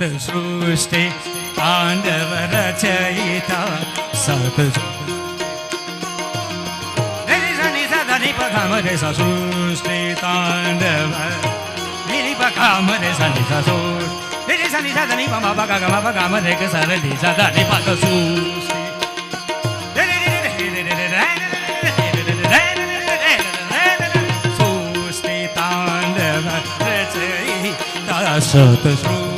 सृष्टि तांडव रचयिता सत पखामरे सृष्टि तांडव निरी पखामरे सनि ससु निरी सनि सनि पमा पका पखामरे सरली सदानि पक सृष्टि सृष्टि तांडव रचयिता सत सृष्टि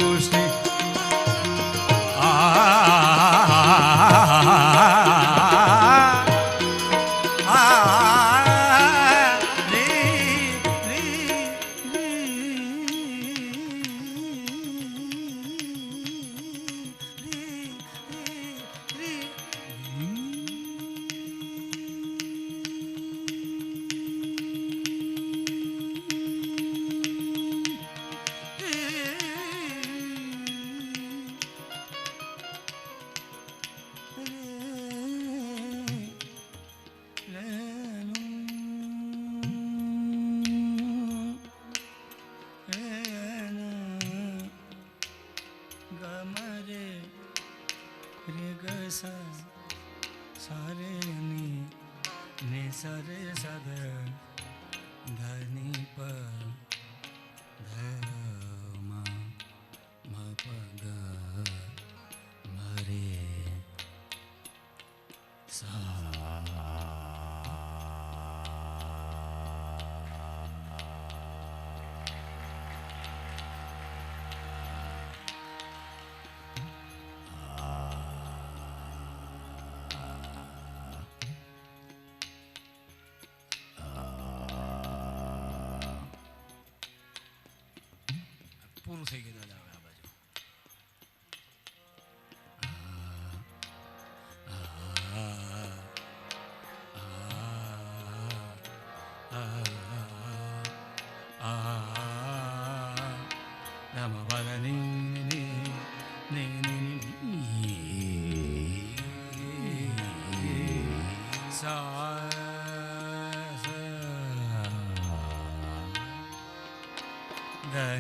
શરૂ થઈ ગયું દાદા આ બાજુ.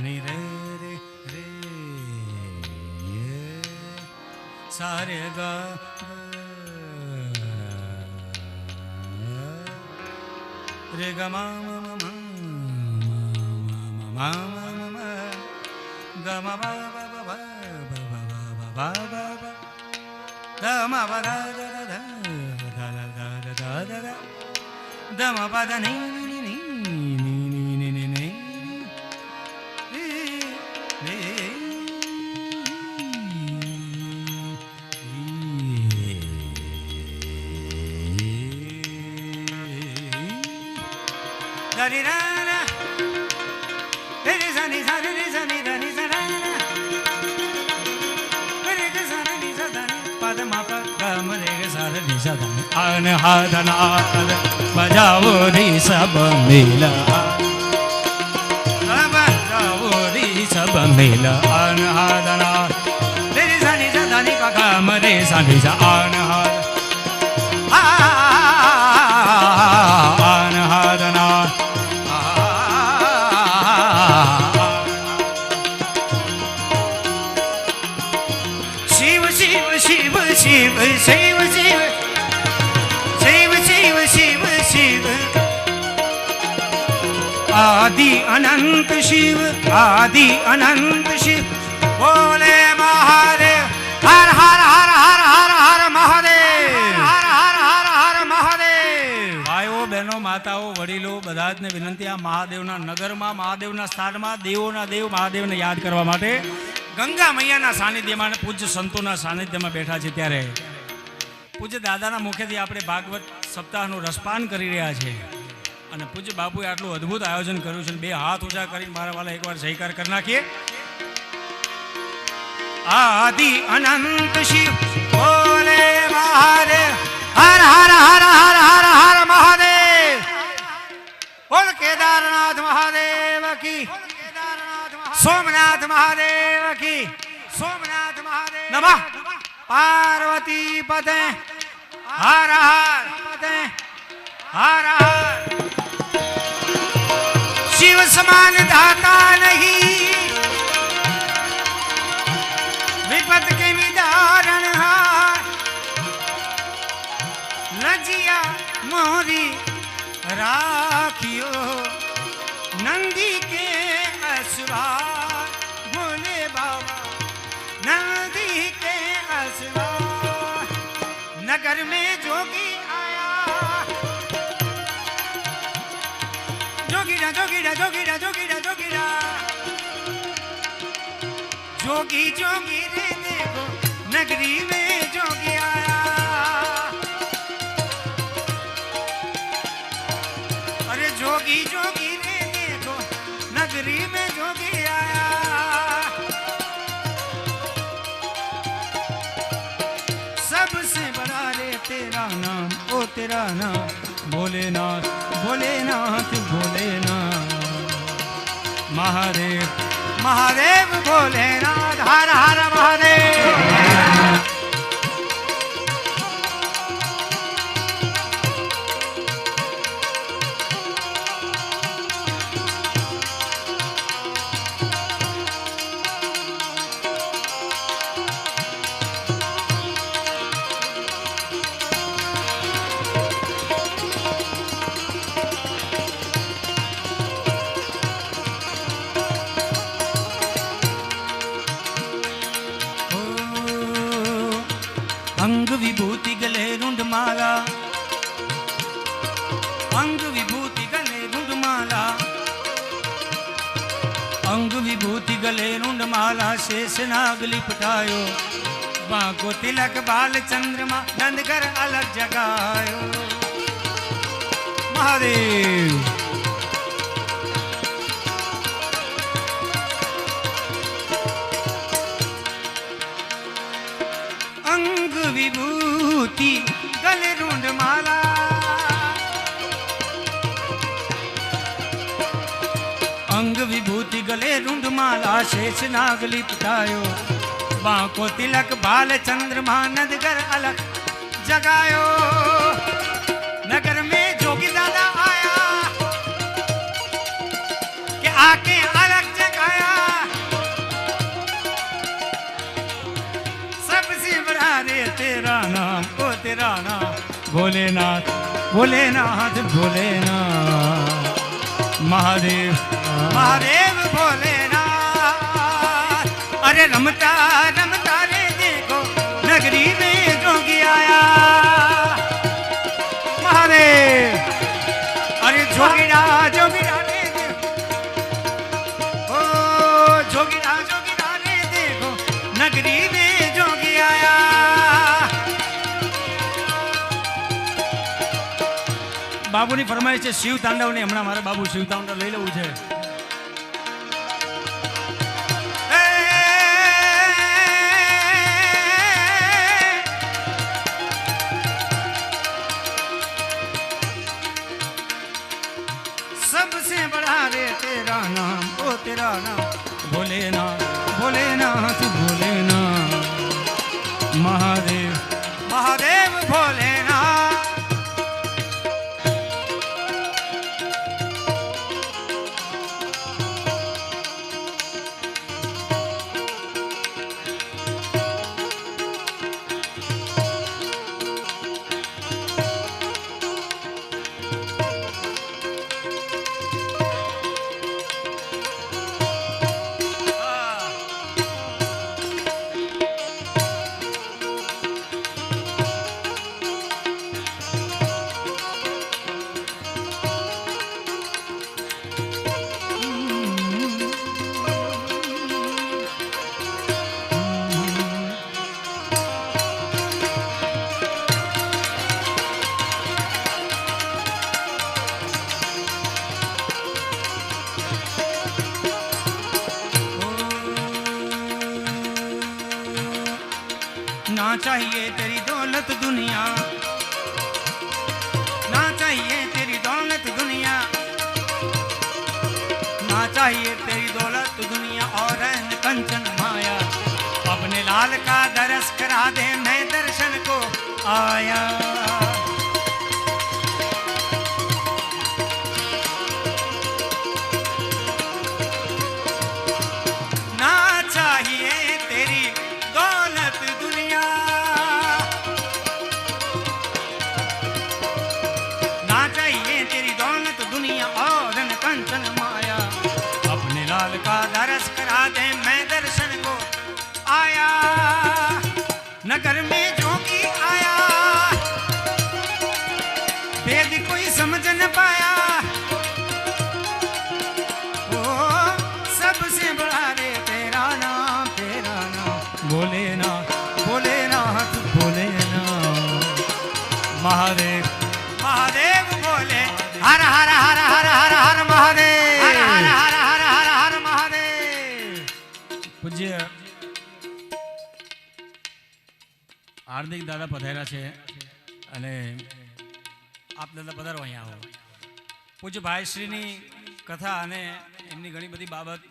Ni re re re sa re ga re ga ma ma ma ma ma ma ma ga ma ba ba ba ba ba ba ba ba da ma ba da da da da da da da da da da ma ba da ni ni ni da di da da re re sa ni sa re sa ni da ni sa da re re sa ni sa da ni pa da ma pa ga ma re ga sa ni sa da ni an ha da na bajao ri sab mila bajao ri sab mila an ha da na re re sa ni sa da ni pa ga ma re sa ni sa an ha an ha da na Shiva, Shiva, Shiva, Shiva, Shiva, Shiva, Shiva, Shiva, Adi Anant Shiva, Adi Anant Shiva, Bole Mahadev, Har Har Har Har Har Har Mahadev, Har Har Har Har Mahadev. ભાઈઓ બહેનો માતાઓ વડીલો બધા જ ને વિનંતી આ મહાદેવના નગરમાં મહાદેવના સ્થાનમાં દેવોના દેવ મહાદેવને યાદ કરવા માટે ગંગા મૈયાના સાનિધ્યમાં અને પૂજ્ય સંતોના સાનિધ્યમાં બેઠા છે ત્યારે પૂજ્ય દાદાના મુખેથી આપણે ભાગવત સપ્તાહનું રસપાન કરી રહ્યા છે અને પૂજ્ય બાપુએ આટલું અદ્ભુત આયોજન કર્યું છે. બે હાથ ઊંચા કરીને મારા વાલા એકવાર જયકાર કરી નાખીએ. આદિ અનંત શિવ બોલે મહાદેવ હર હર હર હર હર હર મહાદેવ બોલ કેદારનાથ મહાદેવ કી સોમનાથ મહાદેવ કી સોમનાથ મહાદેવ નમઃ પાર્વતી પતે હર હર પતે હર હર शिव समान दाता नहीं विपत के विदारण हार लजिया मोरी राखियो नंदी के असवार बोले बाबा नंदी के असवार नगर में जोगी आया जोगीरा जोगीरा जोगीरा जोगीरा जोगीरा जोगी जोगी रे देखो नगरी में जोगी आया अरे जोगी जोगी रे देखो नगरी में जोगी आया सबसे बड़ा रे तेरा नाम ओ तेरा नाम भोलेनाथ भोलेनाथ भोलेनाथ महादेव महादेव भोलेनाथ हर हर महादेव अंग विभूति गले रुंडमाला अंग विभूति गले रुंडमाला अंग विभूति गले रुंडमाला शेष नाग लिपटायो बांको तिलक बाल चंद्रमा नंदकर अलग जगायो महादेव विभूति गले रूंड माला अंग विभूति गले रूंड माला शेष नाग लिपटायो बांको तिलक बाल चंद्रमा नदगर अलग जगायो नगर में जोगी दादा आया कि आके अलग जगाया सबसे बड़ा रे तेरा नाम ओ तेरा नाम भोलेनाथ भोलेनाथ भोलेनाथ महादेव महादेव भोलेनाथ अरे रमता रमता रे देखो नगरी में जोगी आया महादेव अरे जोगीरा जोगीरा रे देखो ओ जोगीरा रे देखो नगरी में जोगी आया બાબુની ફરમાઈશ છે શિવ તાંડવ ને હમણાં મારે બાબુ શિવ તાંડવ લઈ લેવું છે सबसे बड़ा रे तेरा नाम ओ तेरा नाम भोलेनाथ भोलेनाथ भोलेनाथ महादेव महादेव भोलेनाथ ना चाहिए तेरी दौलत दुनिया ना चाहिए तेरी दौलत दुनिया ना चाहिए तेरी दौलत दुनिया और कंचन माया अपने लाल का दरस करा दे मैं दर्शन को आया ना चाहिए तेरी दौलत दुनिया ना चाहिए तेरी दौलत दुनिया और कंचन माया अपने लाल का दरस करा दे मैं दर्शन को आया नगर में जोगी आया भेद कोई समझ न पाया ओ सबसे बड़ा रे तेरा नाम भोलेनाथ भोलेनाथ भोलेनाथ महादेव महादेव भोले हर हर हर हर हर हर महादेव हर हर हर हर हर हर महादेव પૂજ્ય હાર્દિક દાદા પધાર્યા છે અને આપ દાદા પધારો અહીંયા આવો પૂજ્ય ભાઈશ્રીની કથા અને એમની ઘણી બધી બાબત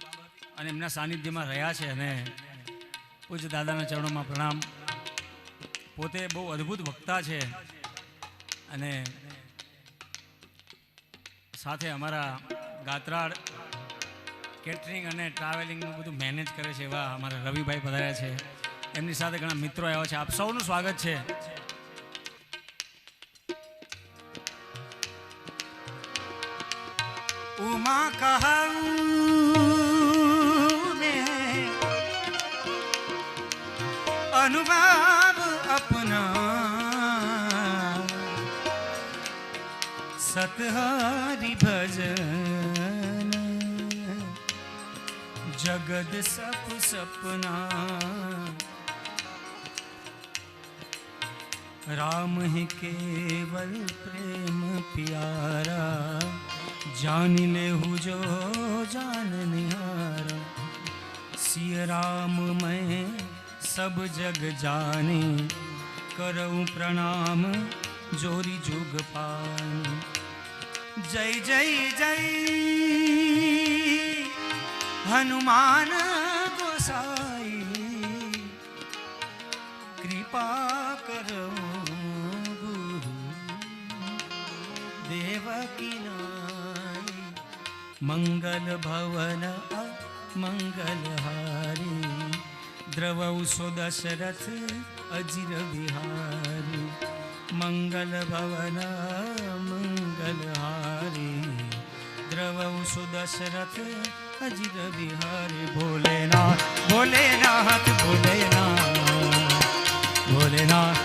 અને એમના સાનિધ્યમાં રહ્યા છે અને પૂજ્ય દાદાના ચરણોમાં પ્રણામ પોતે બહુ અદ્ભુત વક્તા છે અને સાથે અમારા ગાત્રાળ કેટરિંગ અને ટ્રાવેલિંગનું બધું મેનેજ કરે છે એવા અમારા રવિભાઈ પધાર્યા છે એમની સાથે ઘણા મિત્રો આવ્યા છે આપ સૌનું સ્વાગત છે ઉમા કહું अनुभव अपना सतहारी भजन जगद सप सपना राम ही केवल प्रेम प्यारा जान ले हूँ जो जान निहारा सिय राम मैं सब जग जाने करऊं प्रणाम जोरी जुग पान। जय जय जय हनुमान गोसाई कृपा करो गुरु देवकी नाई। मंगल भवन मंगल हारी द्रवौ सो दशरथ अजिर बिहारी। मंगल भवन मंगल हारी द्रवौ सो दशरथ अजिर बिहारी। भोलेनाथ भोलेनाथ भोलेनाथ भोलेनाथ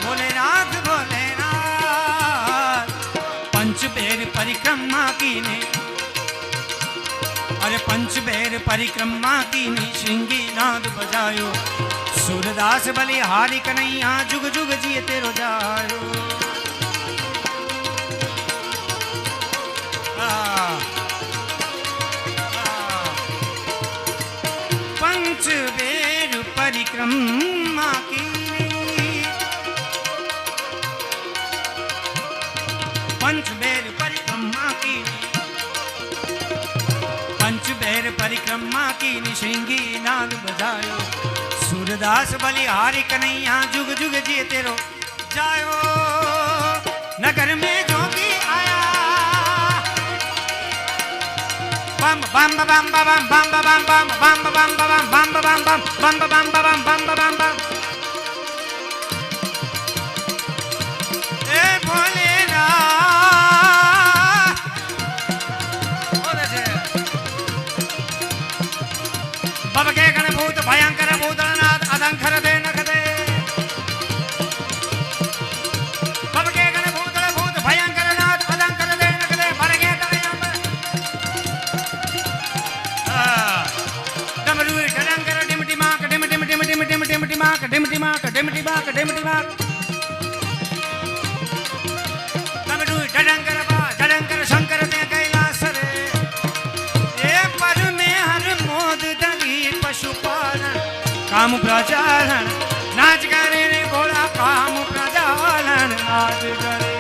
भोलेनाथ भोलेनाथ। पंच बेर परिक्रमा कीने अरे पंच बेर परिक्रमा कीनी श्रृंगी नाद बजायो। सूरदास बलिहारी कन्हैया जुग जुग जिए तेरो जायो। पंच बेर परिक्रमा कीनी पंच बेर परिक्रमा कीनी पंच बेर परिक्रमा कीनी श्रृंगी नाद बजायो। सूरदास बलिहारी कन्हैया जुग जुग जिए तेरो जायो। नगर में जोगी आया बम बम बम बम बम बम बम बम बम बम बम बम बम बम बम बम बम बम। ए भोलेनाथ बब के गणभूत भयंकर भूतनाथ अदंखर दे नख दे। बब के गणभूत भूत भयंकर नाथ अदंखर दे नख दे। भर के डमरू डंकर डिमटी माक डिम डिम डिम डिम डिम डिमटी माक डिमटी माक डिमटी माक डिमटी माक। डमरू डंकर बा डंकर शंकर दे कैलास रे। ए पर में हर मोद दली पशुपालन काम प्रचालन नाच करे रे भोला। काम प्रचालन नाच करे।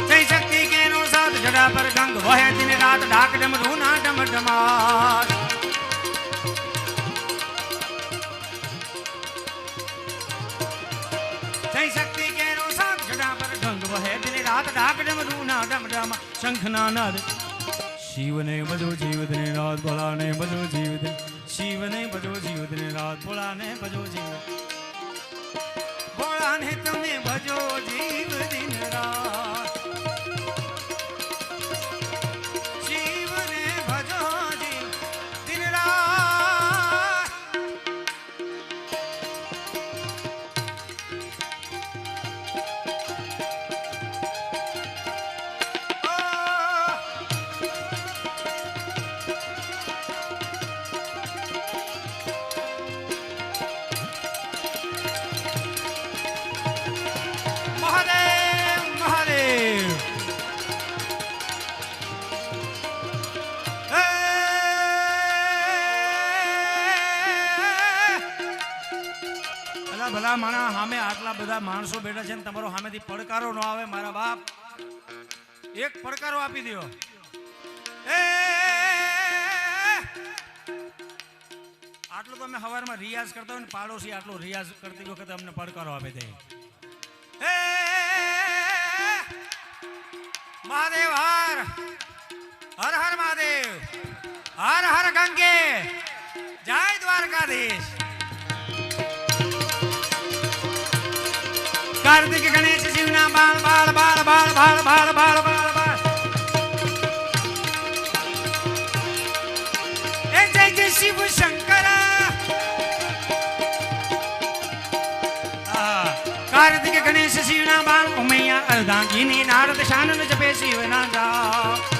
जय शक्ति के नो साथ जड़ा पर गंग वह दिन रात ढाक डमरू ना डम डमार। जय शक्ति के नो साथ जड़ा पर गंग वह दिन रात ढाक डमरू ना डम डमा। शंख नाद शिव ने बजो जीव दिन रात भोला ने बजो जीव दिन। शिव ने बजो जीव दिन रात भोला ने बजो जीव। भोला ने तुम्हें भजो जीव दिन रात। शिव ने भजो जीव दिन रात। महादेव महादेव અલા ભલા માણા સામે આટલા બધા માણસો બેઠા છે ને તમારો સામેથી પડકારો ન આવે મારા બાપ એક પડકારો આપી દો. આટલો તો અમે સવારમાં રિયાઝ કરતા હોય ને પાડોશી આટલો રિયાઝ કરતી વખતે અમને પડકારો આપે છે. મહાદેવ હર હર હર મહાદેવ હર હર ગંગે જય દ્વારકાધીશ. કાર્તિક ગણેશ શિવના બાળ બાળ બાળ બાળ બાળ બાળ બાળ બાળ બાળ. એ જય જય શિવ શંકર. कार्तिक गणेश शिवना बाण उमैया अर्धांगिनी नारद शानन जपे शिवना जाप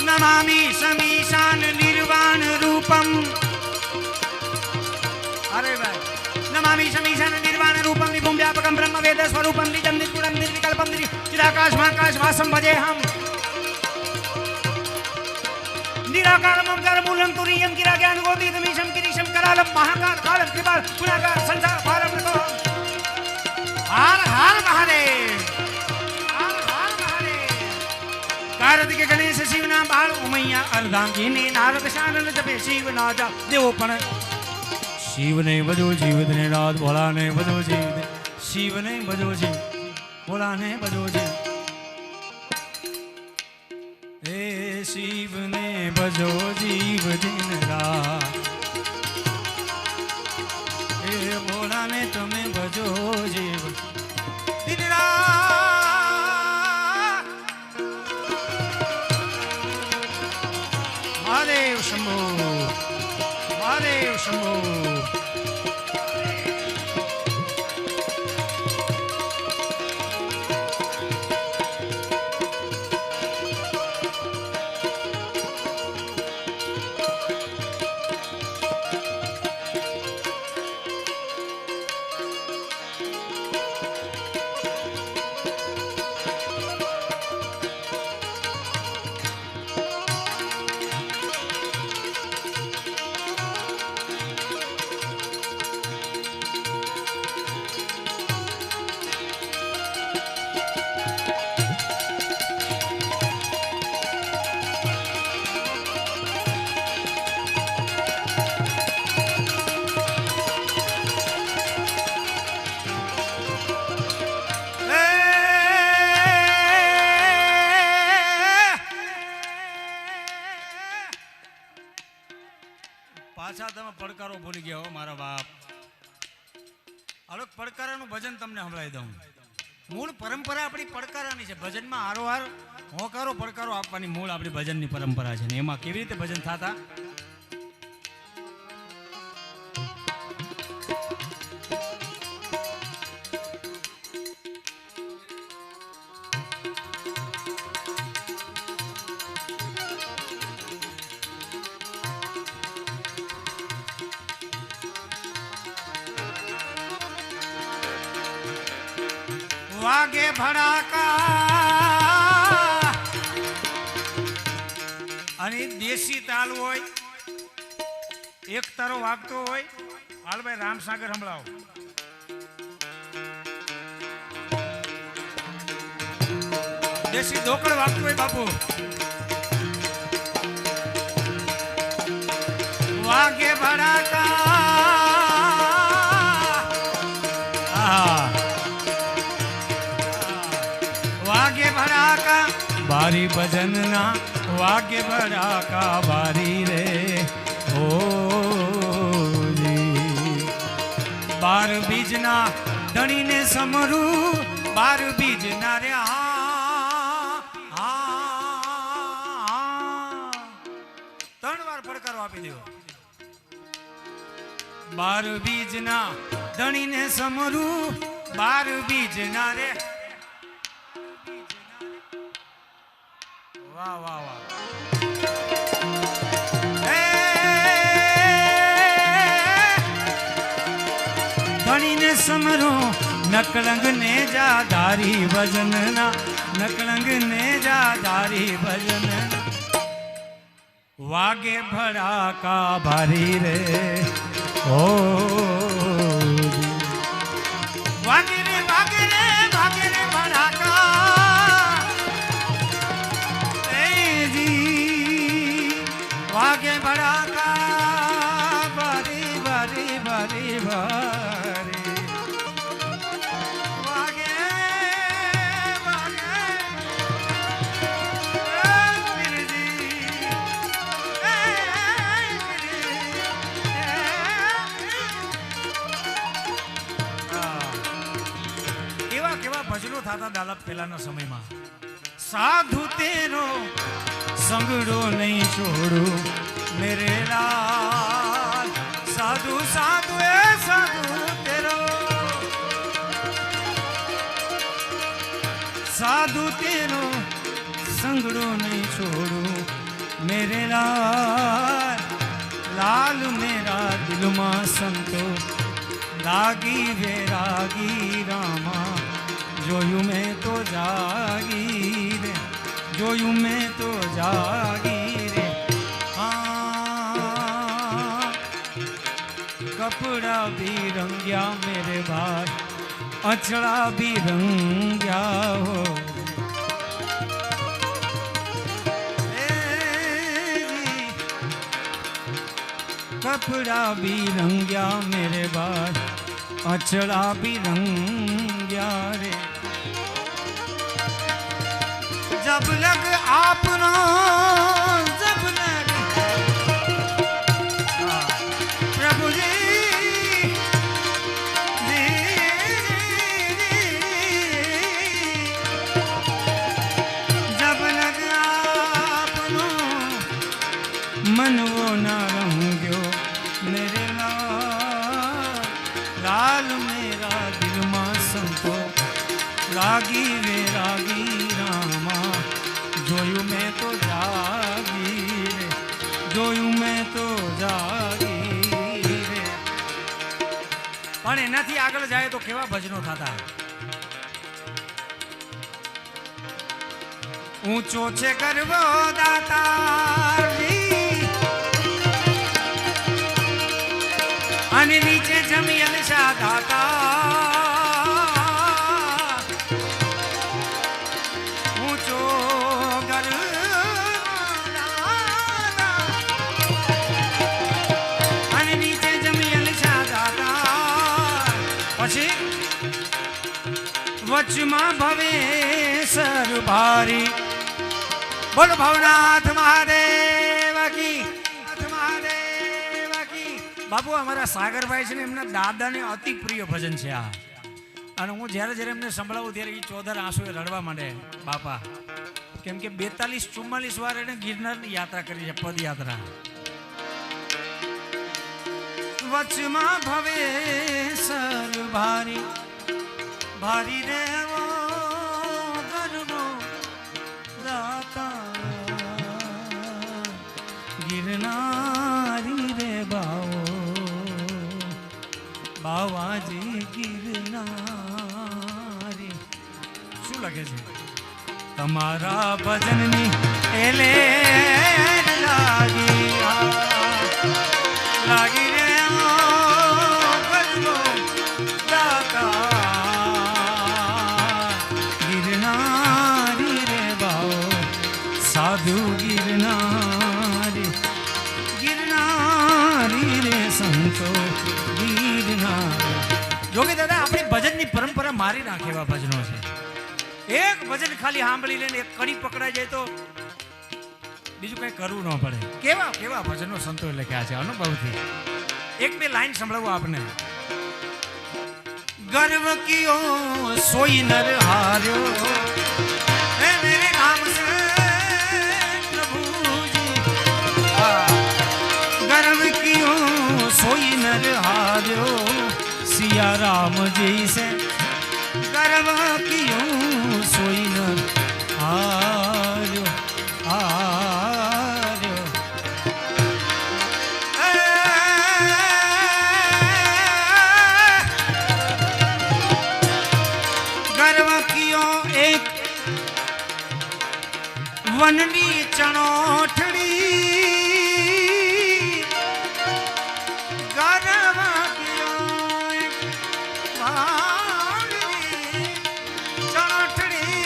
नमामि समीशान निर्वाण रूपम अरे भाई नमामि समीशान निर्वाण रूपम विभुम व्यापकम ब्रह्म वेद स्वरूपम निजम निर्गुणम निर्विकल्पम चिदाकाश महाकाश वासम भजे हम निराकारम ओंकार मूलम तुरीयम गिरा ज्ञान गोदीतमीशम गिरीशम करालम महाकाल कालम कृपाल गुणाकार संसार भारम को हर हर महादेव कार्तिक गणेश शिवना बाळ उमैया अर्धांगिनी नारद शानन जपे शिवना जा देवो पण शिवने भजो जीवने रात भोलाने भजो जीव शिवने भजो जीव भोलाने भजो जीव हे शिवने भजो जीव दिन रात हे भोलाने तुम्हें भजो जीव दिन रात महादेव शंभो महादेव शंभो પાછા તમે પડકારો ભૂલી ગયા હો મારા બાપ હવે પડકારાનું ભજન તમને સંભળાવી દઉં મૂળ પરંપરા આપણી પડકારાની છે ભજનમાં હારોહાર હોકારો પડકારો આપવાની મૂળ આપણી ભજનની પરંપરા છે ને એમાં કેવી રીતે ભજન થતા वागे भड़ाका અને દેશી તાલ હોય એક તારો વાગતો હોય હાલભાઈ રામસાગર સંભળાવો દેશી ઢોકળ વાગતું હોય બાપુ વાગે ભડાકા वागे भड़ाका बारी भजन ना वागे भड़ाका बारी रे ओ जी बार बीज ना धनी ने समरू बार बीज ना रे त्रण वार પડકારો આપી દેવો બાર બીજ ના ધણી ને સમરું બાર બીજ ના રે वाह वाह वाह धनी ने समरो नकलंग ने जा धारी भजन ना नकलंग ने जा धारी भजन वागे भड़ाका भारी रे ओ वागे रे भड़ाका वागे भड़ाका बारी बारी बारी बारी वागे वागे થતા દાદા પહેલાના સમયમાં. સાધુ તેરો સંગડો નહીં છોડું મેરે લાલ, સાધુ સાધુ એ સાધુ તેરો, સાધુ તેરો સંગડો નહીં છોડું મેરે લાલ, લાલ મેરા દિલમાં સંતો લાગી વેરાગી રામા, જોયું મેં તો જાગી રે, જોયું મેં તો જાગી રે. હા કપડા भी रंग्या मेरे भाई, अचड़ा भी रंग्या हो, कपड़ा भी रंग्या मेरे भाई, अचड़ा भी रंग्या रे. जब लग आपनो जब लग प्रभु जी, जब लग आपनो मन वो ना रंग्यो मेरे लाल, लाल मेरा दिलમાં સંતો લાગી વેરાગી રામા, જોયું મેં તો જાગી રે, જોયું મેં તો જાગી રે. પણ એનાથી આગળ જાય તો કેવા ભજનો થતા. ઊંચો છે ગરવો દાતાજી અને નીચે જમીન સાધાતા, ઊંચો અને નીચે જમીન સાધાતા. પછી વચમાં ભવેસર ભારી, બોલો ભવનાથ મહાદેવ કી. બાપુ અમારા સાગરભાઈ છે ને એમના દાદાને અતિ પ્રિય ભજન છે આ, અને હું જ્યારે જ્યારે એમને સંભળાવું ત્યારે એ ચોધર આંસુએ રડવા માંડે બાપા, કેમ કે 42-44 વાર એને ગિરનારની યાત્રા કરી છે, પદયાત્રા. વચમાં ભવે સર ભારી, ભારી રેવો ગરવો દાતા, ગિરનારી રે બાવો, બાવાજી ગિરનારી. શું લખે છે? તમારા ભજનની એલે લાગી, લાગી રે ગરવો દાતા, ગિરનારી રે બાવો, સાધુ ગિરનારી, ગિરનારી રે સંતો ગિરનાર. જોકે દાદા આપણી ભજનની પરંપરા મારી નાખે એવા ભજનો છે. એક ભજન ખાલી સાંભળી લઈને એક કડી પકડાઈ જાય તો બીજું કઈ કરવું ન પડે. કેવા કેવા ભજનો સંતોએ લખ્યા છે અનુભવથી. એક બે લાઈન સંભળાવું આપને. ગર્વ કિયો સોઈ નર હાર્યો, હે મેરે નામ સે પ્રભુજી, ગર્વ કિયો સોઈ નર હાર્યો, સિયા રામ જી સે ગર્વ કિયો સોઈ નર હાર્યો, હાર્યો. ગર્વ કિયો એક વનની ચણોઠડી, ગર્વ કિયો એક વાનની ચણોઠડી,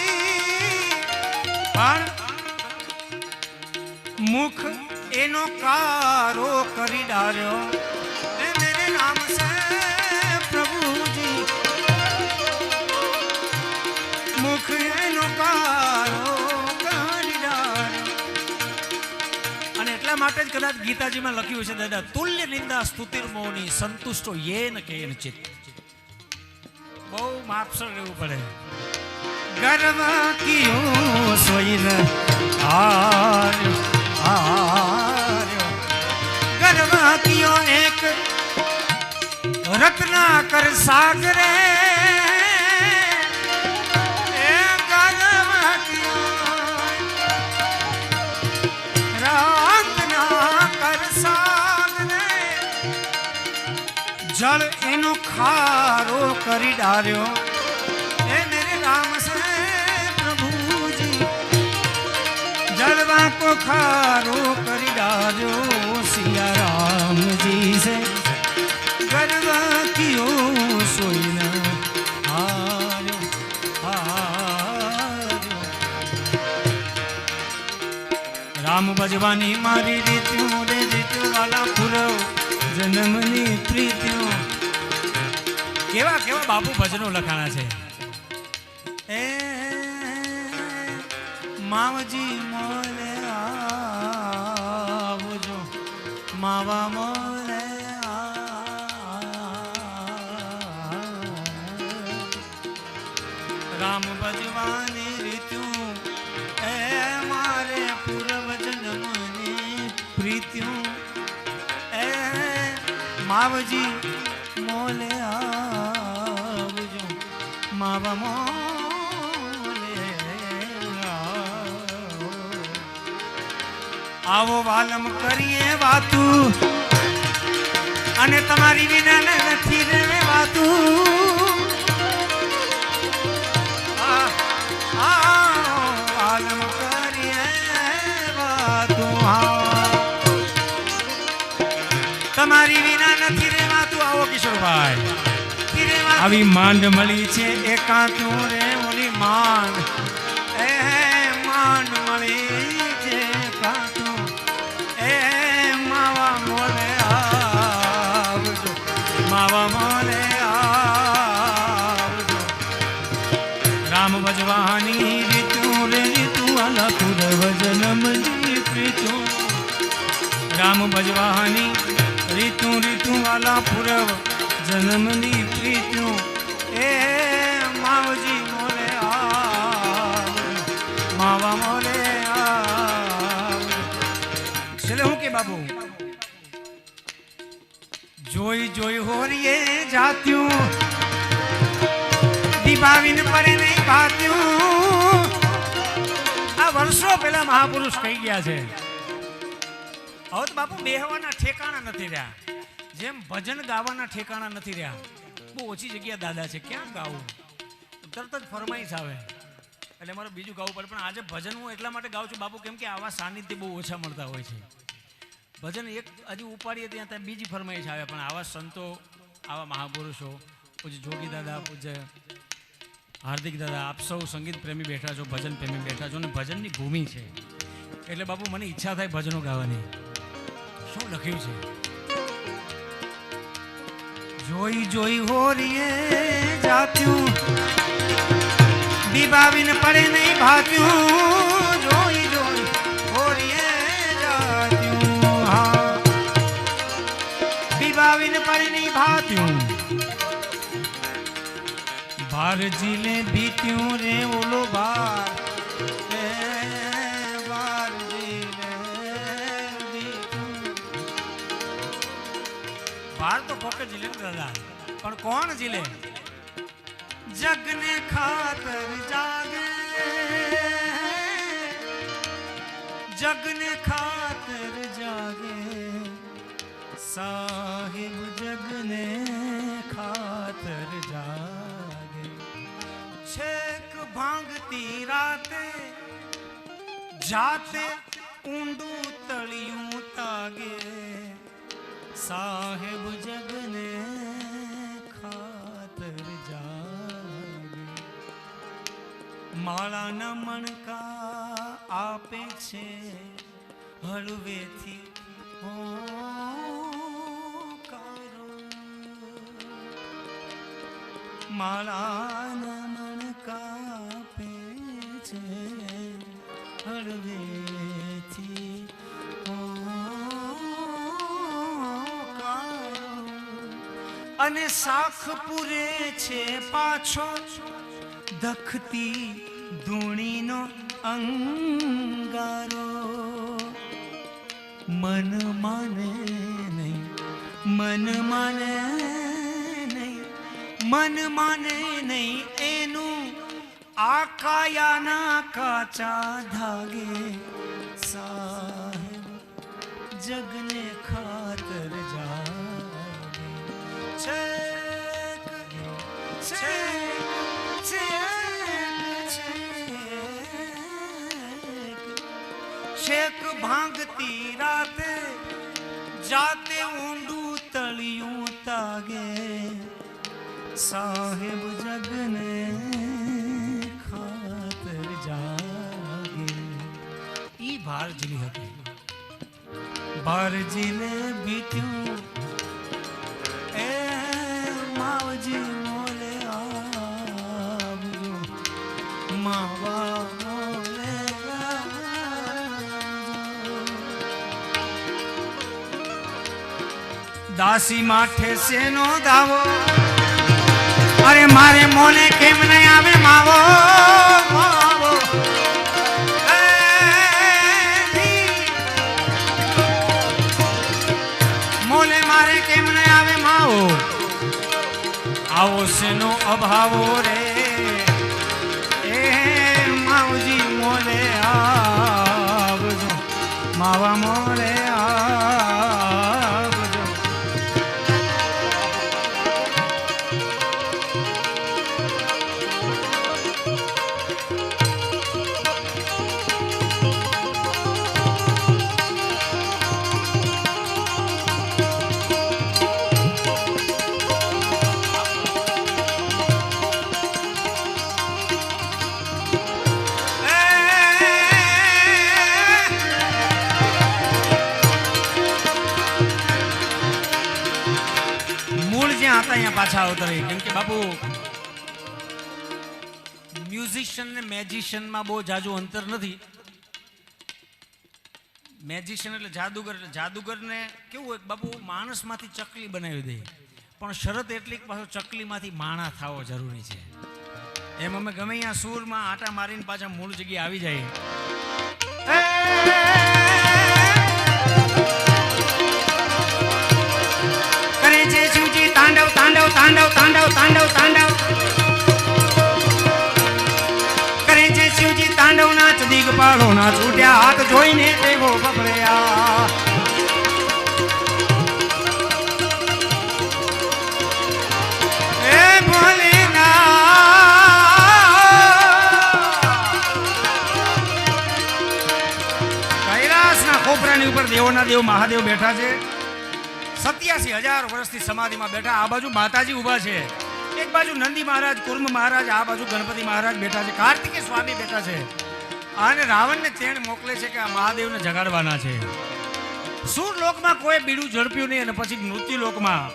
પણ મુખ એનો કારો કરી ડાર્યો, એ મેરે નામ સે પ્રભુજી, મુખ એનો કારો કરી ડાર્યો. અને એટલા માટે જ કદાચ ગીતાજીમાં લખ્યું છે દાદા, તુલ્ય નિંદા સ્તુતિર્મોની સંતુષ્ટો યેન કેન ચિત્ત. બહુ માપસર રહેવું પડે. गर्व कियो सोई न हार्यो हार्यो गर्व कियो एक रत्नाकर सागरे जल एनो खारो करी डार्यो ए मेरे राम से प्रभु जी जलवा को खारो करी डार्यो सिया राम जी से गर्व कियो सोई न हार्यो हार्यो राम भजवानी मारी रीत्यों रे जीत्यो वाला पुरव जन्मनी प्रीतियों केवा केवा बापू भजनो लखाणा छे ए मावजी मोले आवजो मावा मोले राम भजवानी रीतु ए मारे पूर्व जन्मनी प्रीतियों मावजी मोले आवजो मावा मोले आवो वालम करिए वातू अने तमारी विना नथी रे वातू वालम करिए वातू तमारी विना નથી રેવાતું આવો કિશોરભાઈ આવી માંડ મળી છે એકાંતું રે ઓલી માંડ એ માંડ મળી છે એકાંતું એ માવા મોલે આવજો માવા મોલે આવજો રામ ભજવાની રીતુ રે રીતુ આલા પૂર્વ જન્મની પ્રીતુ રામ ભજવાની रीतु रीतु वाला पूरव जन्मनी प्रीतियों ए मावजी मोले मावा मोले चले हूँ के बाबू जोई जोई हो रही है जात्यूं दीपावीन पड़े नहीं भात्यूं आ वर्षों पहला महापुरुष कही गया है હવે તો બાપુ બેહવાના ઠેકાણા નથી રહ્યા જેમ ભજન ગાવાના ઠેકાણા નથી રહ્યા બહુ ઓછી જગ્યા દાદા છે ક્યાં ગાવું તરત જ ફરમાઈશ આવે એટલે મારે બીજું ગાવું પડે પણ આજે ભજન હું એટલા માટે ગાઉં છું બાપુ કેમ કે આવા સાનિધ્ય બહુ ઓછા મળતા હોય છે ભજન એક હજી ઉપાડીએ ત્યાં બીજી ફરમાઈશ આવે પણ આવા સંતો આવા મહાપુરુષો પૂજ્ય જોગી દાદા પૂજ્ય હાર્દિક દાદા આપ સૌ સંગીત પ્રેમી બેઠા છો ભજન પ્રેમી બેઠા છો અને ભજનની ભૂમિ છે એટલે બાપુ મને ઈચ્છા થાય ભજનો ગાવાની શું લખ્યું છે જોઈ જોઈ હો રીએ જાત્યું દીબાવીને પડે નહીં ભાત્યું જોઈ જોઈ હો રીએ જાત્યું હા દીબાવીને પડે નહીં ભાત્યું ભાર જીલે બીત્યું રે ઓલો ભાર बार तो पोके जिले दादा पर कौन जिले जग ने खातर जागे जग ने खातर जागे साहिब जग ने खातर जागे छेक भांगती राते जाते ऊंडू तलियों तागे साहेब जगने खातर जागे माला न मणका आपे छे हलवेथी हो करो माला न मणका आपे छे हलवेथी અને શાખ પૂરે છે પાછો ધખતી ધૂણીનો અંગારો મન માને નહીં, મન માને નહીં, મન માને નહીં એનું આ કાયાના કાચા ધાગે સાહેબ જગને ખાતર જાગે છેક છેક છેક છેક ભાંગતી રાતે જાતે ઊંડું તળિયું તાગે સાહેબ જગને ખાતર જાગે ઈ ભાર જીલી હતી ભાર જીલે બીત્યું એ માવજી મોલે આવજો માવા મોલે દાસી માઠે સેનો દાવો અરે મારે મોને કેમ નહીં આવે માવો માવો મોને મારે કેમ નહીં આવે માવો આવો સેનો અભાવો રે એ માવજી મોલે આવજો માવા મોલે પાછા આવતા રહી કેમ કે બાપુ મ્યુઝિશિયન ને મેજિશિયન માં બહુ જાજુ અંતર નથી. મેજિશિયન એટલે જાદુગર ને કેવું હોય બાપુ માણસ માંથી ચકલી બનાવી દે પણ શરત એટલી પાછો ચકલી માંથી માણા થવો જરૂરી છે. એમ અમે ગમે અહીંયા સૂરમાં આટા મારીને પાછા મૂળ જગ્યાએ આવી જાય. કરે છે શિવજી તાંડવ તાંડવ તાંડવ તાંડવ તાંડવ તાંડવ કરે છે શિવજી તાંડવ નાચ દિગપાળો ના છૂટ્યા હાથ જોઈને દેવો બબડ્યા. એ ભોલેનાથ કૈલાસના ખોપરાની ઉપર દેવોના દેવ મહાદેવ બેઠા છે. 87,000 વર્ષથી સમાધિમાં બેઠા. આ બાજુ માતાજી ઊભા છે, એક બાજુ નંદી મહારાજ કુર્મ મહારાજ, આ બાજુ ગણપતિ મહારાજ બેઠા છે, કાર્તિકેય સ્વામી બેઠા છે. અને રાવણને તેણ મોકલે છે કે આ મહાદેવને જગાડવાના છે. સુર લોકમાં કોઈ બીડું ઝડપ્યું નહીં અને પછી મૃત્યુ લોકમાં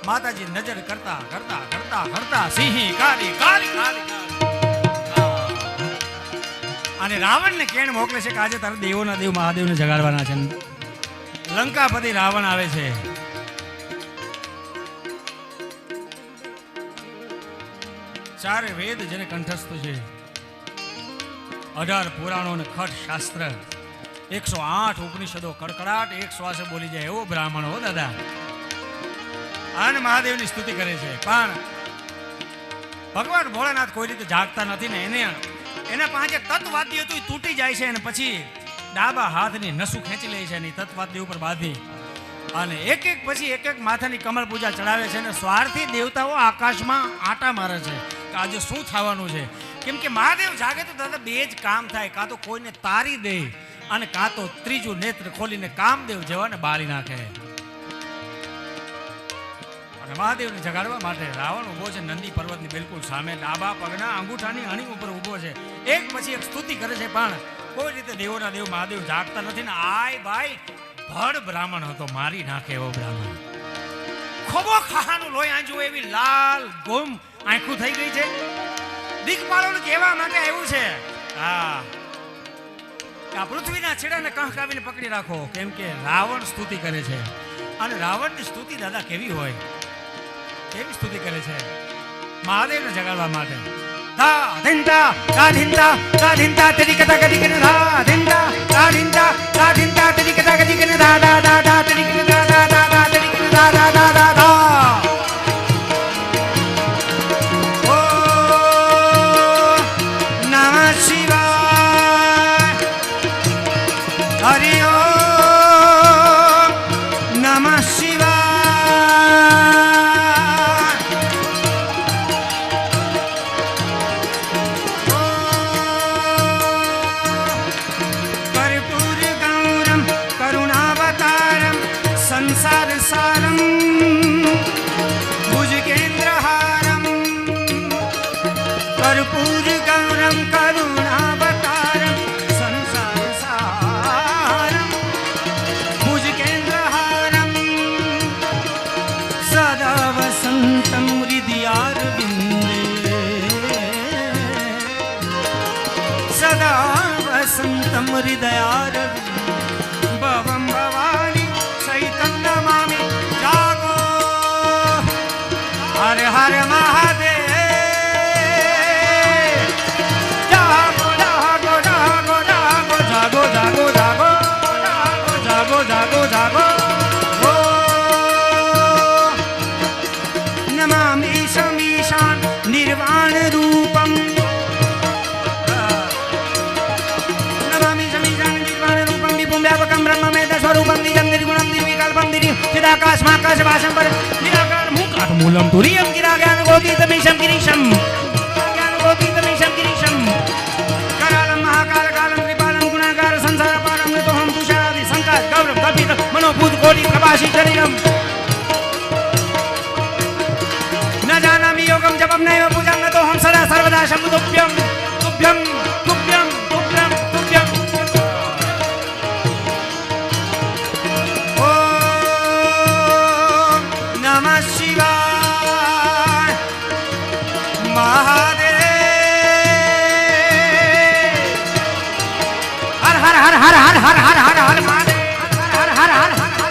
માતાજી નજર કરતા કરતા કરતા કરતા સિંહી કાલી કાલી કાલી અને રાવણને કેણ મોકલે છે કે આજે તારે દેવોના દેવ મહાદેવને જગાડવાના છે. લંકાપતિ રાવણ આવે છે. ચારે વેદ જેને કંઠસ્થ છે, 18 પુરાણો ને ખટ શાસ્ત્ર, 108 ઉપનિષદો કડકડાટ એક શ્વાસે બોલી જાય એવો બ્રાહ્મણ હો દાદા. અને મહાદેવની સ્તુતિ કરે છે. પણ ભગવાન ભોળાનાથ કોઈ રીતે જાગતા નથી ને એના પાસે તત્વવાદ્ય હતું, તૂટી જાય છે અને પછી ડાબા હાથની નસું ખેંચી લે છે અને તત્વવાદ્ય ઉપર બાંધી અને એક એક પછી એક એક માથાની કમળ પૂજા ચડાવે છે. અને સ્વાર્થી દેવતાઓ આકાશમાં આટા મારે છે કે આજે શું થવાનું છે. કેમ કે મહાદેવ જાગે તો દાદા બે જ કામ થાય, કાં તો કોઈને તારી દે અને કાં તો ત્રીજું નેત્ર ખોલીને કામદેવ જેવાને બાળી નાખે. અને મહાદેવને જગાડવા માટે રાવણ ઉભો છે નંદી પર્વતની બિલકુલ સામે, ડાબા પગના અંગૂઠાની અણી ઉપર ઉભો છે. એક પછી એક સ્તુતિ કરે છે પણ કોઈ રીતે દેવોના દેવ મહાદેવ જાગતા નથી. ને આય ભાઈ ભડ બ્રાહ્મણ હતો, મારી નાખે એવો બ્રાહ્મણ. ખોબો ખાવાનું લોહી આંજુ એવી લાલ ગોમ આંખું થઈ ગઈ છે. દિગપાળોને કહેવા માટે આવ્યું છે હા આ પૃથ્વીના છેડાને કંકાવીને પકડી રાખો, કેમ કે રાવણ સ્તુતિ કરે છે. અને રાવણની સ્તુતિ દાદા કેવી હોય, કેવી સ્તુતિ કરે છે મહાદેવને જગાડવા માટે. धा धिंता धा धिंता धा धिंता तिरिकता कदिकन धा धिंता धा धिंता धा धिंता तिरिकता कदिकन धा धा धा धा तिरिकन धा धा धा धा तिरिकन धा धा धा धा धा ओ नमः शिवाय हरि ओम नमः शिवाय संसार सारम भुजगेन्द्रहारम कर्पूर गौरम करुणावतारम संसार सारम भुजगेन्द्रहारम सदा वसंतम हृदयारविंदे सदा वसंतम हृदयारविंदे भवम भवानी नमामि जागो हर हर महादेव जागो जागो जागो जागो जागो जागो जागो जागो जागो ओ नमामि ईशान निर्वाण रूपम नमामि ईशान निर्वाण रूपम विभुं व्यापकं ब्रह्ममेध स्वरूपं निजं निर्गुणं चिदाकाशमाकाशवासं पर निराकार मूकात्मूलं तुरीयं गिराज्ञानगोतीतमीशं गिरीशं ज्ञानगोतीतमीशं गिरीशं करालं महाकालकालं त्रिपालं गुणाकार संसारपारं नतोऽहं तुषारादि संकाश गौरव कल्पित मनोभूत कोटि प्रभासी शरीरं न जानामि योगं जपं नैव पूजां नतोऽहं सदा सर्वदा शम्भुतुभ्यं तुभ्यं तुभ्यं तुभ्यं तुभ्यं नमः शिवाय महादेव हर हर हर हर हर हर हर हर हर महादेव हर हर हर हर हर हर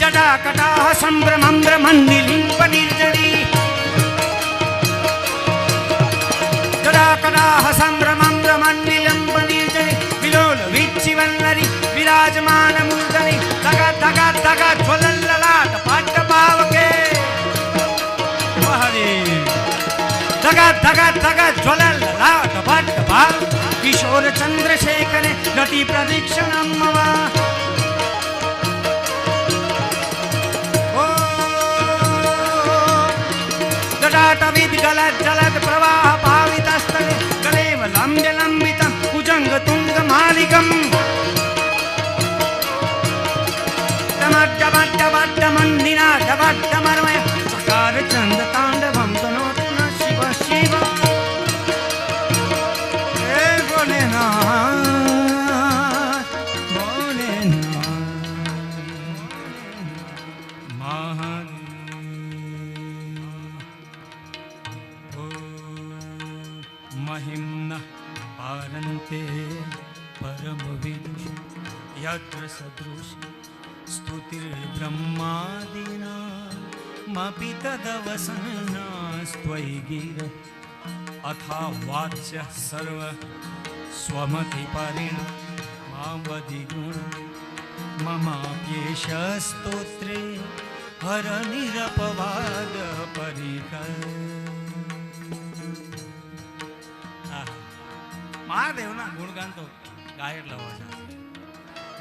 जटाकटाह संभ्रमं ब्रह्मन्निलिम्प निर्जरी जटाकटाह संभ्रमं ब्रह्मन्निलिम्प निर्जरी विलोल विच्चिवल्लरी विराजमान मूर्धनि धगा धगा धगा ज्वलल्ललाट पाट्ट पावके महादेव धगा धगा धगा ज्वलल्ललाट पाट्ट पाव किशोर चंद्रशेखर गति प्रदक्षिणं मम ओ जटाटविद गलत् जलत् प्रवाह पावितस्तले गलेव लम्ब्य लम्बितं कुजंग तुंग मालिकम् मन्दिना डबड्डमर्मय चकार चंद तांडवं तनोतु न शिव शिव हे भोलेनाथ भोलेनाथ महादेव ओ महिम्नः पारन्ते परमविदुष यत्र सदृश स्तुतिर्ब्रह्मादिना मपि तदवसन्नास्त्वयि गिर अथा वाच्य सर्व स्वमतिपरिण मावधिगुण ममाप्येष स्तोत्रे हर निरपवाद परिकर महादेवना गुणगान तो गायक लवाचा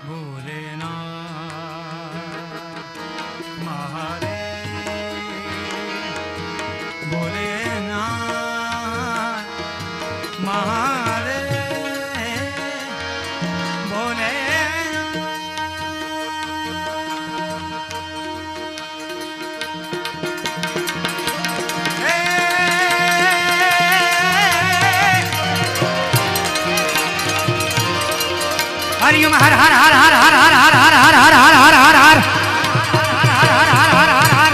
भोलेनाथ महादेव भोलेनाथ महादेव भोलेनाथ हरिओम हर हर हर हर हर हर हर हर हर हर हर हर हर हर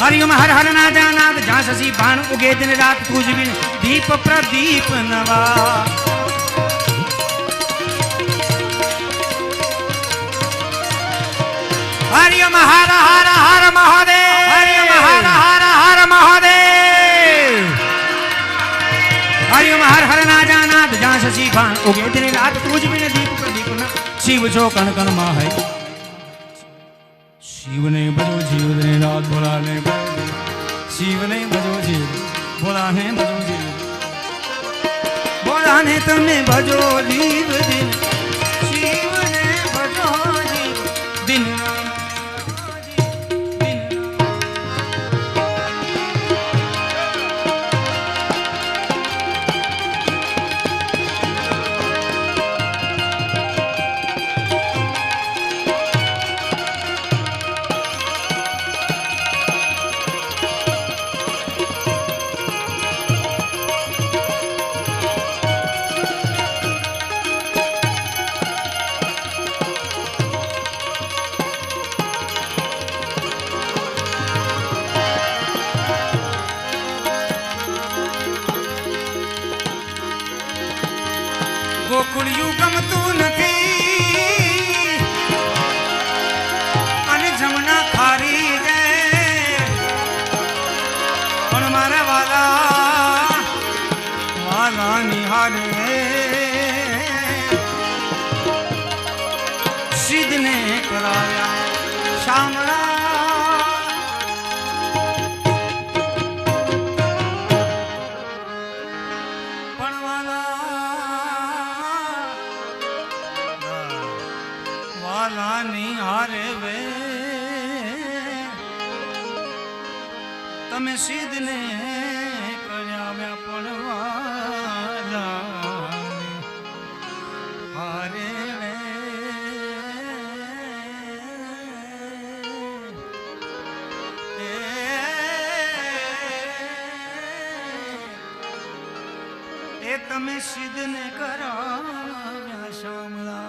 हरिओम हर हर नादानाद जहाँ शशि बाण उगे दिन रात पूज बिन दीप प्रदीप नवा हरिओम हर हर મહાદેવ હરિયમ હર હર હર મહાદેવ હરિયમ હર હર ના જાનાત જા શશી ભાન ઉગે તેરી રાત તુજ બિન દીપ પ્રદીપ ન શિવ જો કણ કણ માં હૈ શિવ ને ભજો જીવ ને રાત ભોલા ને શિવ ને ભજો જીવ ભોલા ને ભજો જીવ ભોલા ને તમે ભજો જીવ દિન શિવ ને ભજો જીવ દિન ગોકુળિયું ગમતું નથી અને જમના ખારી જાય પણ મારા વાલા વાલા નિહારે સિદ્ધને કરાવ્યા શામળા તમે સિદ્ધને કર્યા પણ વાલા હારે એ તમે સિદ્ધને કરાવ્યા શામળા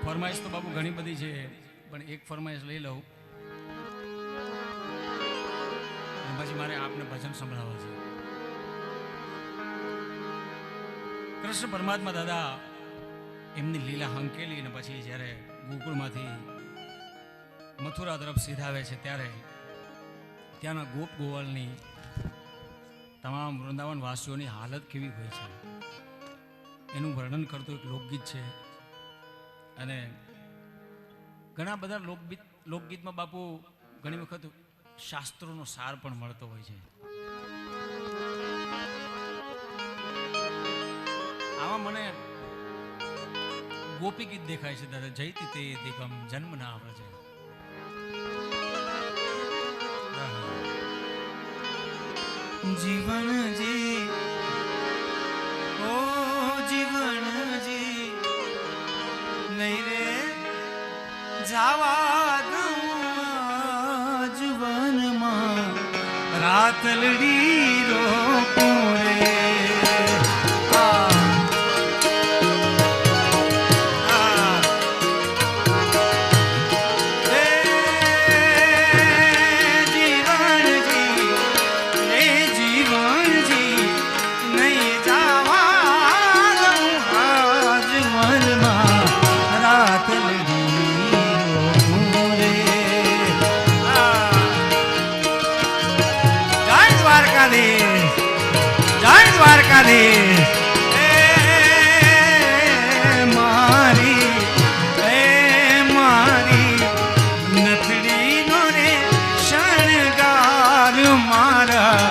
ફરમાઈશ તો બાબુ ઘણી બધી છે પણ એક ફરમાઈશ લઈ લઉં પછી મારે આપને ભજન સંભળાવવા છે. કૃષ્ણ પરમાત્મા દાદા એમની લીલા હંકેલી અને પછી જ્યારે ગોકુળમાંથી મથુરા તરફ સીધાવે છે ત્યારે ત્યાંના ગોપ ગોવાળની તમામ વૃંદાવન વાસીઓની હાલત કેવી હોય છે એનું વર્ણન કરતું એક લોકગીત છે. અને ઘણા બધા લોકગીતમાં બાપુ ઘણી વખત શાસ્ત્રોનો સાર પણ મળતો હોય છે. આમાં મને ગોપી ગીત દેખાય છે દાદા. જયતી તે દિગમ જન્મ ના વ્રજે જીવનજી ઓ જીવનજી નહીં રે જાવા દઉં જીવનમાં રાતલડી રોકું રે મારી નથડી નો રે શણગાર મારા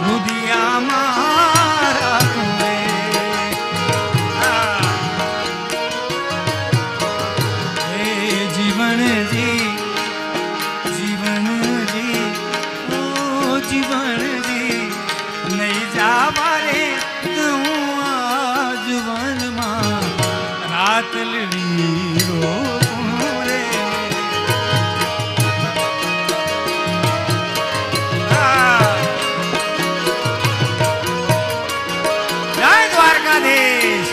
રુદિયા મારા તુમે જીવનજી જીવનજી ઓ જીવનજી નહીં જાવા રે રાતલડી રોકું રે જય દ્વારકાધીશ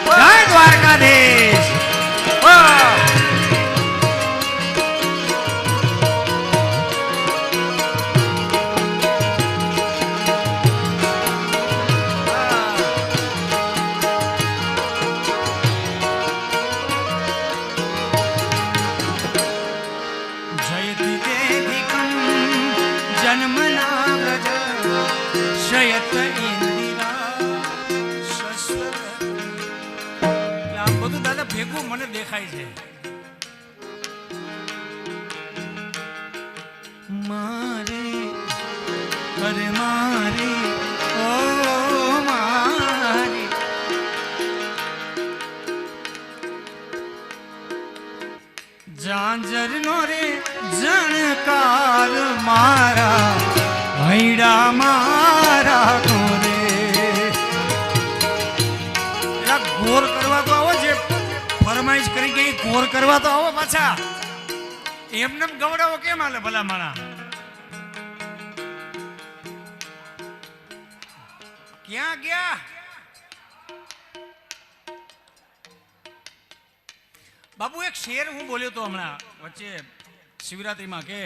જય દ્વારકાધીશ દેખાય છે. મારે અરે મારી ઓ મારી ઝાંઝર નો રે જણકાર મારા હૈડા મારા કોરે. ગોર કરવા તો આવો, જે ફરમાઈશ કરી ગઈ ગોર કરવા તો આવો પાછા. એમને ગવડાવો કેમ હાલે ભલા માણા? ક્યાં ગયા? બાબુ એક શેર હું બોલ્યો તો હમણાં વચ્ચે શિવરાત્રીમાં કે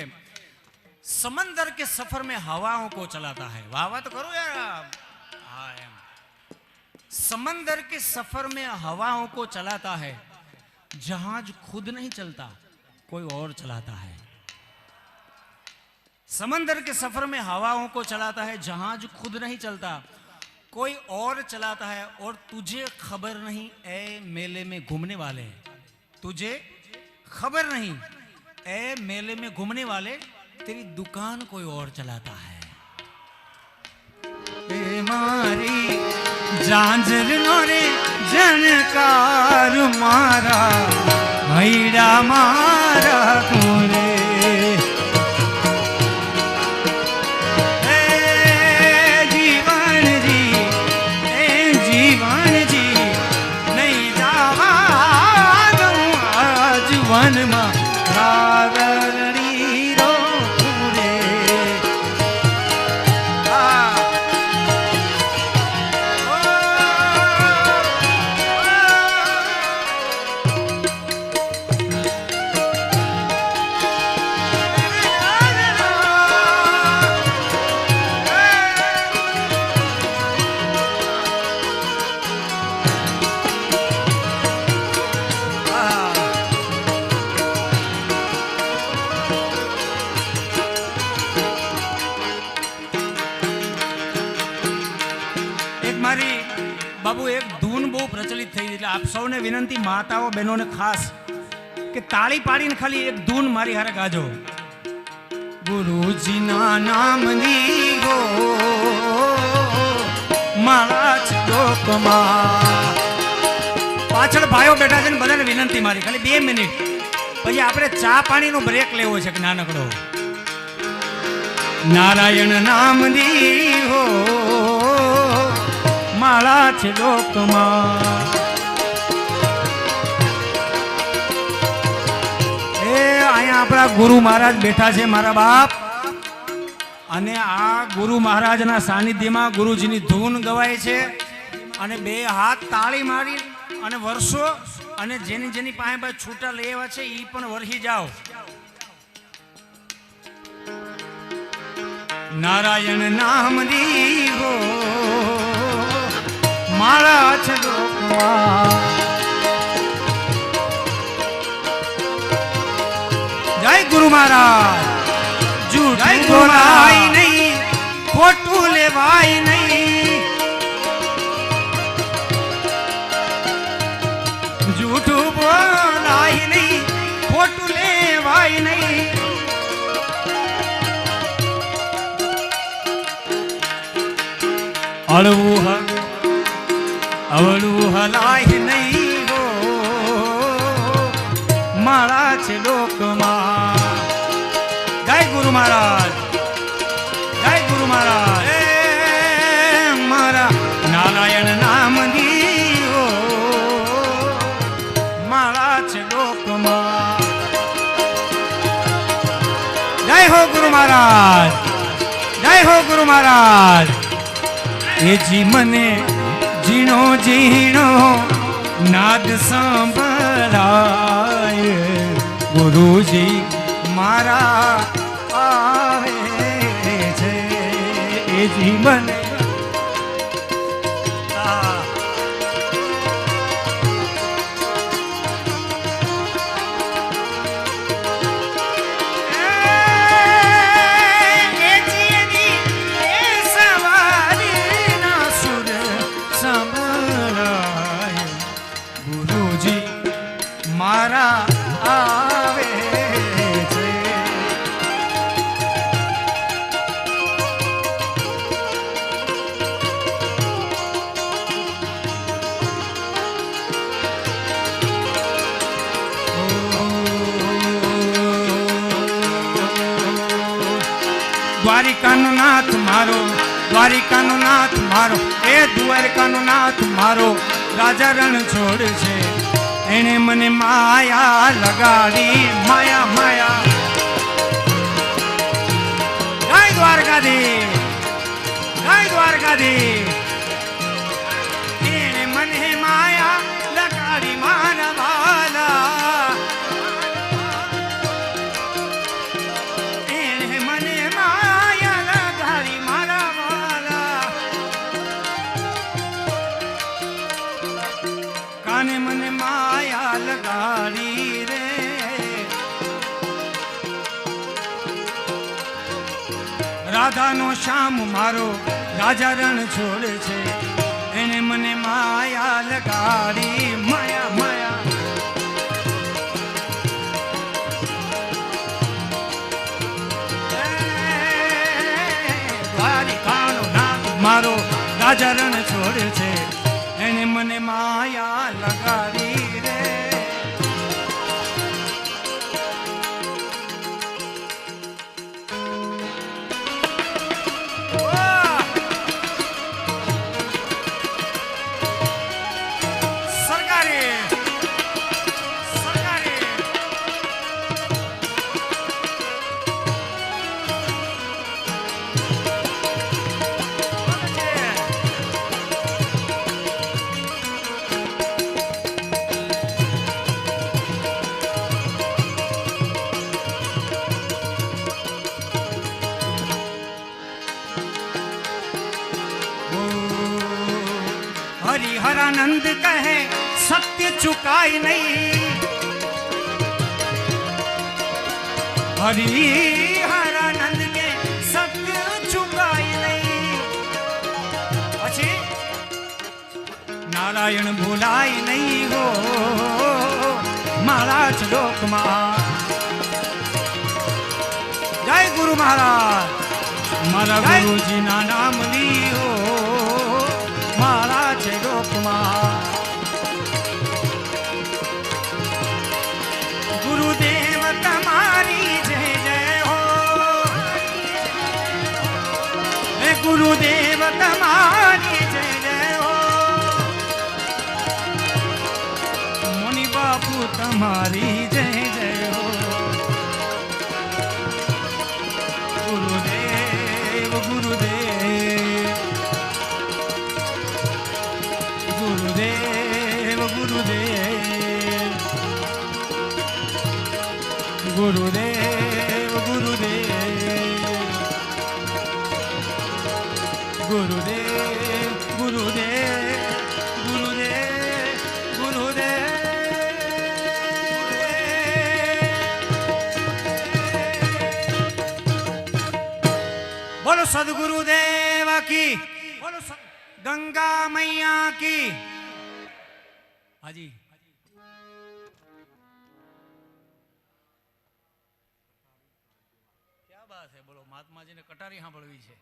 समंदर के सफर में हवाओं को चलाता है. वाह वाह तो करो यार. हाँ एम समंदर के सफर में हवाओं को चलाता है, जहाज खुद नहीं चलता कोई और चलाता है. समंदर के सफर में हवाओं को चलाता है, जहाज खुद नहीं चलता कोई और चलाता है. और तुझे खबर नहीं ए मेले में घूमने वाले, तुझे खबर नहीं ए मेले में घूमने वाले, तेरी दुकान कोई और चलाता है. ए मारी झांझर नो रे जनकार मारा हईड़ा मारा कोरे. વનમાં રાવરણી રો રે. બાબુ એક ધૂન બહુ પ્રચલિત થઈ, એટલે આપ સૌને વિનંતી, માતાઓ બહેનોને ખાસ, કે તાળી પાડીને ખાલી એક ધૂન મારી હારે ગાજો. ગુરુજીના નામની ગો મારા શ્લોકમાં. પાછળ ભાઈઓ બેઠા છે ને, બધાને વિનંતી મારી ખાલી 2 મિનિટ, પછી આપણે ચા પાણીનો બ્રેક લેવો છે કે નાનકડો. નારાયણ નામની હો માળા છે લોકમાં. એ અહીંયા આપણા ગુરુ મહારાજ બેઠા છે, મારા બાપ, અને આ ગુરુ મહારાજના સાનિધ્યમાં ગુરુજીની ધૂન ગવાય છે. અને 2 હાથ તાળી મારી અને વર્ષો, અને જેની જેની પાસે છૂટા લેવા છે એ પણ વરસી જાઓ. નારાયણ નામ દીવો મારા છે લોકમાં. જય ગુરુ મહારાજ. જૂઠું બોલાય નહીં, ખોટું લેવાય નહીં, જૂઠું બોલાય નહીં, ખોટું લેવાય નહીં. અળવું અવળું હલાય નહીં હો મારા છે લોકમાં. જય ગુરુ મહારાજ, જય ગુરુ મહારાજ. મારા નારાયણ નામ દીવો મારા છે લોકમાં. જય હો ગુરુ મહારાજ, જય હો ગુરુ મહારાજ. એ જી મને ઝીણો ઝીણો નાદ સંભળાય, ગુરુજી મારા આવે છે. એ જી મને દ્વારિકાનો નાથ મારો, દ્વારિકાનો નાથ મારો, એ દ્વારકાનો નાથ મારો, રાજા રણ છોડ છે. એને મને માયા લગાડી, માયા માયા. જય દ્વારકાધીશ, જય દ્વારકાધીશ. એને મને માયા લગાડી મારા વાલા, એને મને માયા લગાડી મારા વાલા. કાને મને માયા લગાડી રે, રાધાનો શ્યામ મારો, રાજા રણ છોડ છે. એને મને માયા લગાડી, માયા માયા. દ્વારિકાનો નાથ મારો, રાજા રણ છોડ છે. એને મને માયા લગાડી રે. हरिहरानंद कहे सत्य चुकाई नहीं, हरिहरानंद के सत्य चुकाई नहीं. પછી નારાયણ ભૂલાય નહીં હો મારા જ લોકમાં. જય ગુરુ મહારાજ, મારા ગુરુજીના નામ લીઓ મારા છે લોકમાં. ગુરુદેવ તમારી જય જય હો, હે ગુરુદેવ તમારી જય જય હો. મુનિ બાપુ તમારી જય જય હો. ગુરુદેવ ગુરુદેવ ગુરુદેવ ગુરુદેવ ગુરુદેવ ગુરુદેવ ગુરુદેવ ગુરુદેવ ગુરુદેવ ગુરુદેવ. બોલો સદગુરુદેવ કી, બોલો गंगा मैया की. हाजी क्या बात है, बोलो महात्मा जी ने कटारी सांभळवी છે.